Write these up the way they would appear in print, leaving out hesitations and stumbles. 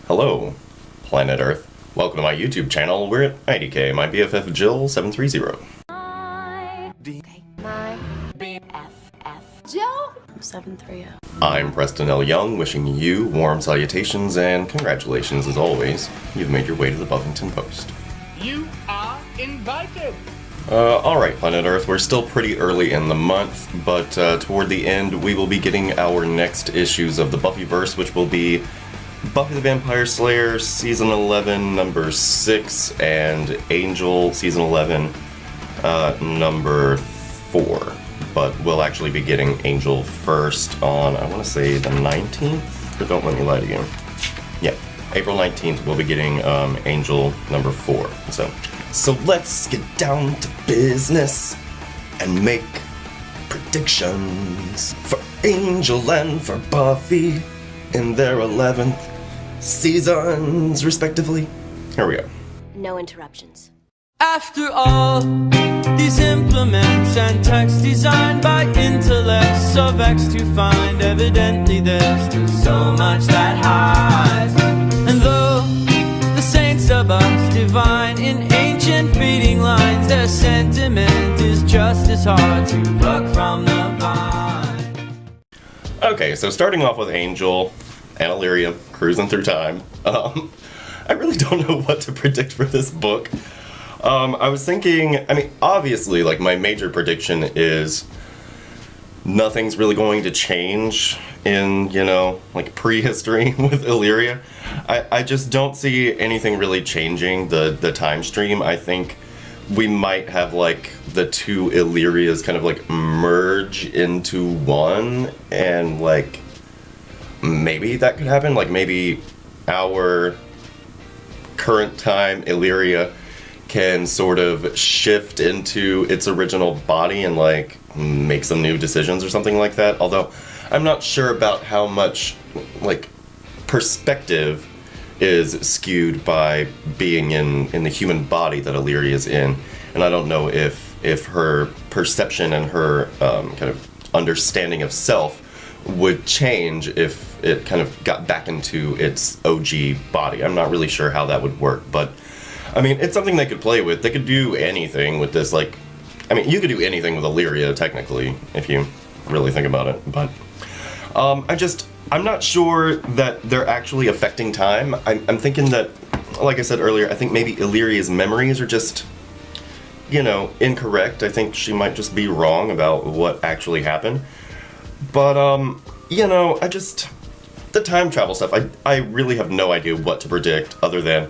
Hello, planet Earth. Welcome to my YouTube channel. We're at IDK, my BFF Jill 730. My BFF Jill 730. I'm Preston L. Young, wishing you warm salutations and congratulations as always. You've made your way to the Buffington Post. You are invited! Alright, planet Earth, we're still pretty early in the month, but toward the end we will be getting our next issues of the Buffyverse, which will be Buffy the Vampire Slayer Season 11, number 6, and Angel Season 11, number 4. But we'll actually be getting Angel first on, I want to say, the 19th? But don't let me lie to you. Yeah, April 19th we'll be getting Angel number 4. So let's get down to business and make predictions for Angel and for Buffy in their 11th seasons, respectively. Here we go. No interruptions. After all, these implements and text designed by intellects so vexed to find evidently there's still so much that hides. And though the saints of us divine in ancient feeding lines, their sentiment is just as hard to pluck from the vine. Okay, so starting off with Angel and Illyria cruising through time. I really don't know what to predict for this book. I was thinking, obviously, like, my major prediction is nothing's really going to change in, like, prehistory with Illyria. I just don't see anything really changing the time stream. I think we might have, like, the two Illyrias kind of, like, merge into one, and, like, maybe that could happen. Like, maybe our current time Illyria can sort of shift into its original body and, like, make some new decisions or something like that. Although I'm not sure about how much, like, perspective is skewed by being in the human body that Illyria is in, and I don't know if her perception and her kind of understanding of self would change if it kind of got back into its OG body. I'm not really sure how that would work, but it's something they could play with. They could do anything with this, like, you could do anything with Illyria, technically, if you really think about it, but I'm not sure that they're actually affecting time. I'm thinking that, like I said earlier, I think maybe Illyria's memories are just, incorrect. I think she might just be wrong about what actually happened. But, the time travel stuff, I really have no idea what to predict other than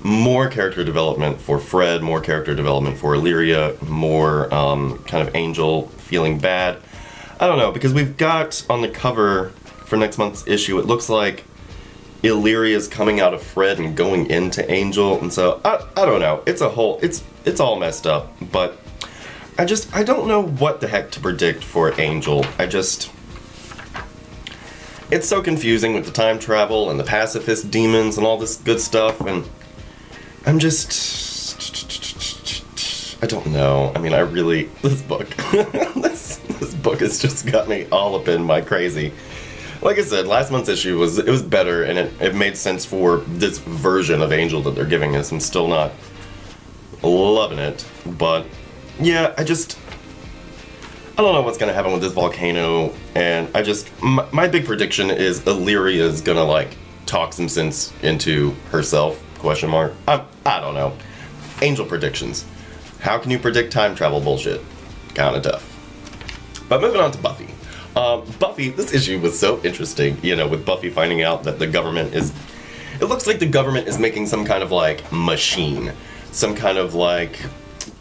more character development for Fred, more character development for Illyria, more kind of Angel feeling bad. I don't know, because we've got on the cover for next month's issue, it looks like Illyria's coming out of Fred and going into Angel, and so I don't know. It's all messed up, but I don't know what the heck to predict for Angel. It's so confusing with the time travel and the pacifist demons and all this good stuff, and I don't know. This book, this book has just got me all up in my crazy. Like I said, last month's issue was better, and it made sense for this version of Angel that they're giving us. I'm still not loving it, but yeah, I don't know what's gonna happen with this volcano, and my big prediction is Illyria's gonna, like, talk some sense into herself, ? I don't know. Angel predictions. How can you predict time travel bullshit? Kinda tough. But moving on to Buffy. Buffy, this issue was so interesting, with Buffy finding out that the government is... It looks like the government is making some kind of, like, machine. Some kind of, like,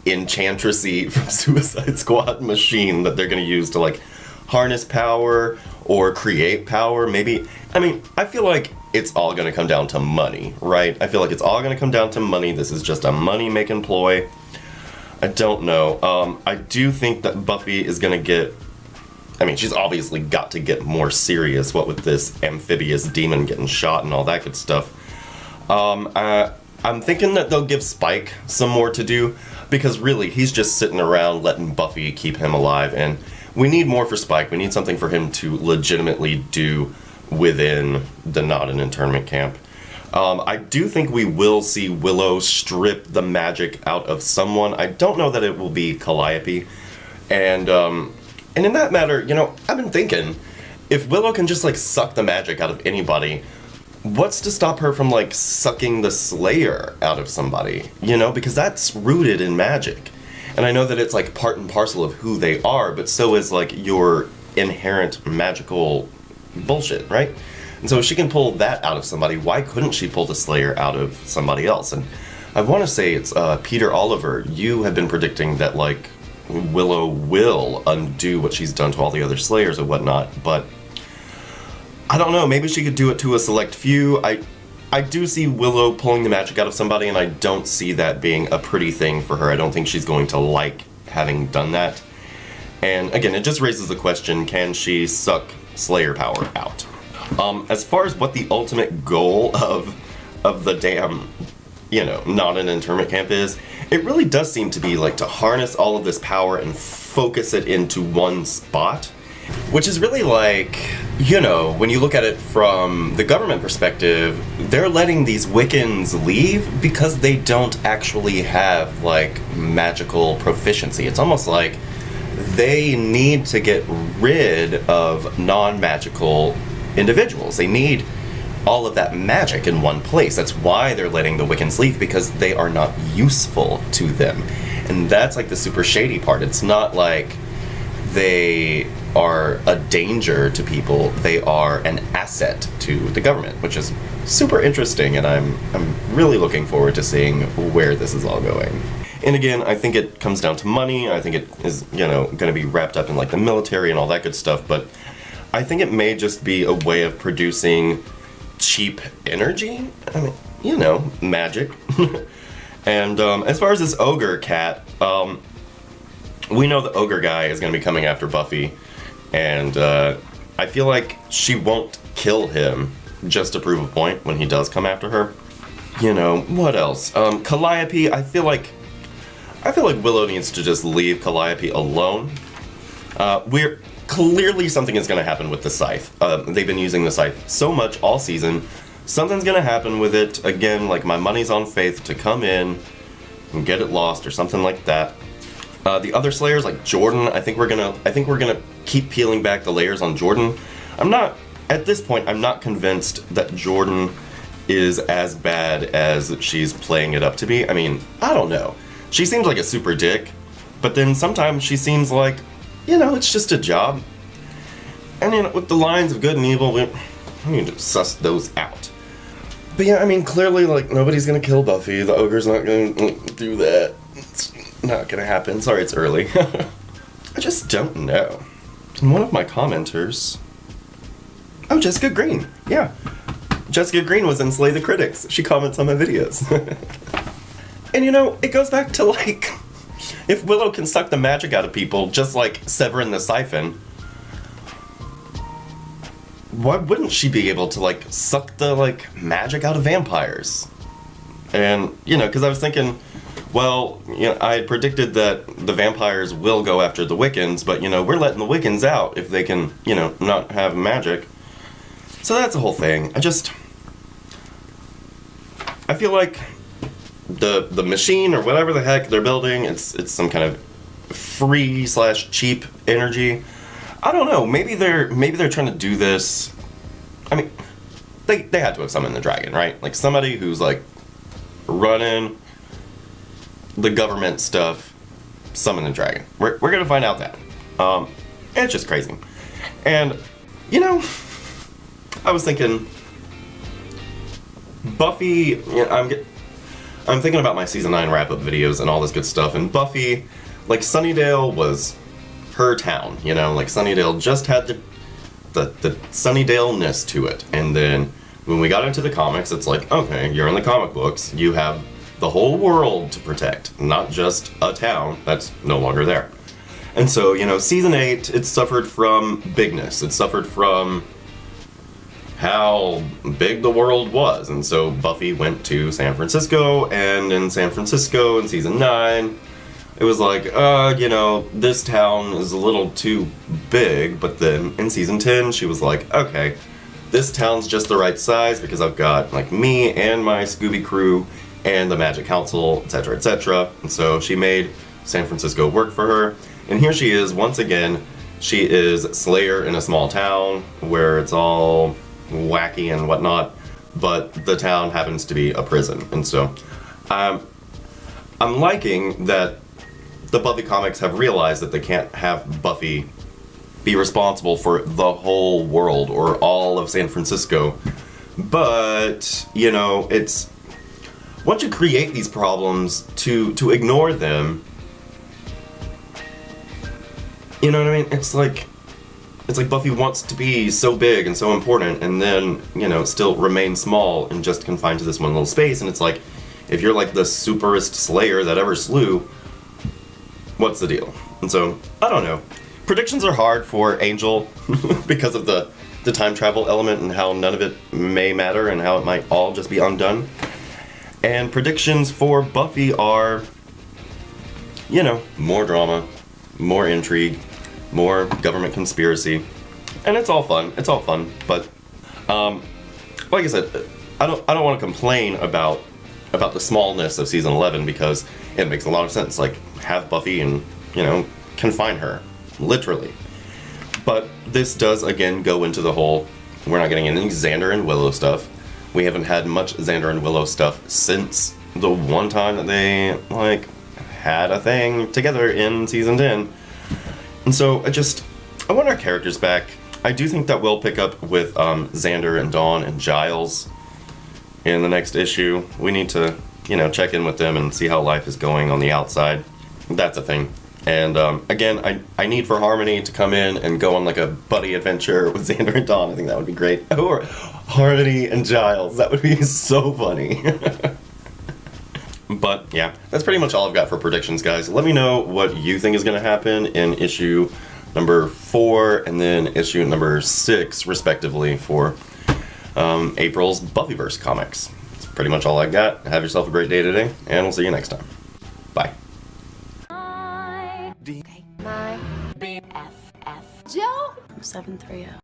enchantressy from Suicide Squad machine that they're gonna use to, like, harness power or create power, maybe. I feel like it's all gonna come down to money, right? I feel like it's all gonna come down to money. This is just a money-making ploy. I don't know. I do think that Buffy is gonna get... she's obviously got to get more serious, what with this amphibious demon getting shot and all that good stuff. I'm thinking that they'll give Spike some more to do, because really, he's just sitting around letting Buffy keep him alive, and we need more for Spike. We need something for him to legitimately do within the Not an Internment Camp. I do think we will see Willow strip the magic out of someone. I don't know that it will be Calliope. And in that matter, you know, I've been thinking, if Willow can just, like, suck the magic out of anybody, what's to stop her from, like, sucking the Slayer out of somebody? You know, because that's rooted in magic. And I know that it's, like, part and parcel of who they are, but so is, like, your inherent magical bullshit, right? And so if she can pull that out of somebody, why couldn't she pull the Slayer out of somebody else? And I want to say it's Peter Oliver. You have been predicting that, like, Willow will undo what she's done to all the other Slayers or whatnot, but I don't know. Maybe she could do it to a select few. I do see Willow pulling the magic out of somebody, and I don't see that being a pretty thing for her. I don't think she's going to like having done that. And again, it just raises the question, can she suck Slayer power out? As far as what the ultimate goal of the damn, you know, not an internment camp is, it really does seem to be like to harness all of this power and focus it into one spot, which is really like, you know, when you look at it from the government perspective, they're letting these Wiccans leave because they don't actually have, like, magical proficiency. It's almost like they need to get rid of non-magical individuals. They need all of that magic in one place. That's why they're letting the Wiccans leave, because they are not useful to them. And that's like the super shady part. It's not like they are a danger to people. They are an asset to the government, which is super interesting, and I'm really looking forward to seeing where this is all going. And again, I think it comes down to money. I think it is, you know, going to be wrapped up in like the military and all that good stuff, but I think it may just be a way of producing cheap energy. I mean, you know, magic. And as far as this ogre cat, we know the ogre guy is going to be coming after Buffy, and I feel like she won't kill him just to prove a point when he does come after her. You know, what else? Calliope, I feel like Willow needs to just leave Calliope alone. Clearly something is going to happen with the scythe. They've been using the scythe so much all season. Something's going to happen with it. Again, like, my money's on Faith to come in and get it lost or something like that. The other Slayers, like Jordan, I think we're gonna keep peeling back the layers on Jordan. At this point, I'm not convinced that Jordan is as bad as she's playing it up to be. I mean, I don't know. She seems like a super dick, but then sometimes she seems like, you know, it's just a job. And, you know, with the lines of good and evil, we need to suss those out. But yeah, I mean, clearly, like, nobody's gonna kill Buffy. The ogre's not gonna do that. It's not gonna happen. Sorry, it's early. I just don't know. And one of my commenters... Oh, Jessica Green. Yeah. Jessica Green was in Slay the Critics. She comments on my videos. And, you know, it goes back to, like... If Willow can suck the magic out of people, just like Severin the Siphon, why wouldn't she be able to, like, suck the, like, magic out of vampires? And, you know, because I was thinking, well, you know, I had predicted that the vampires will go after the Wiccans, but, you know, we're letting the Wiccans out if they can, you know, not have magic. So that's the whole thing. I feel like the machine or whatever the heck they're building, it's some kind of free / cheap energy. I don't know. Maybe they're trying to do this. I mean, they had to have summoned the dragon, right? Like somebody who's like running the government stuff, summon the dragon. We're gonna find out that. It's just crazy. And you know, I was thinking, Buffy. You know, I'm thinking about my season 9 wrap-up videos and all this good stuff, and Buffy, like, Sunnydale was her town, you know, like, Sunnydale just had the Sunnydale-ness to it, and then when we got into the comics, it's like, okay, you're in the comic books, you have the whole world to protect, not just a town that's no longer there. And so, you know, season 8, it suffered from bigness, it suffered from how big the world was, and so Buffy went to San Francisco, and in San Francisco in season 9, it was like, you know, this town is a little too big, but then in season 10, she was like, okay, this town's just the right size because I've got like me and my Scooby crew and the Magic Council, etc., etc. And so she made San Francisco work for her. And here she is once again. She is Slayer in a small town where it's all wacky and whatnot, but the town happens to be a prison. And so I'm liking that the Buffy comics have realized that they can't have Buffy be responsible for the whole world or all of San Francisco. But, you know, it's once you create these problems to ignore them, you know what I mean? It's like Buffy wants to be so big and so important and then, you know, still remain small and just confined to this one little space. And it's like, if you're like the superest Slayer that ever slew, what's the deal? And so, I don't know. Predictions are hard for Angel because of the time travel element and how none of it may matter and how it might all just be undone. And predictions for Buffy are, you know, more drama, more intrigue, more government conspiracy. And it's all fun. It's all fun. But, like I said, I don't want to complain about the smallness of season 11 because it makes a lot of sense. Like, have Buffy and, you know, confine her. Literally. But this does, again, go into the whole, we're not getting any Xander and Willow stuff. We haven't had much Xander and Willow stuff since the one time that they, like, had a thing together in season 10. And so, I want our characters back. I do think that we'll pick up with Xander and Dawn and Giles in the next issue. We need to, you know, check in with them and see how life is going on the outside. That's a thing. And again, I need for Harmony to come in and go on like a buddy adventure with Xander and Dawn. I think that would be great. Or Harmony and Giles. That would be so funny. But yeah, that's pretty much all I've got for predictions, guys. Let me know what you think is going to happen in issue number 4 and then issue number 6, respectively, for April's Buffyverse comics. That's pretty much all I got. Have yourself a great day today, and we'll see you next time. Bye. My BFF. Joe? 730.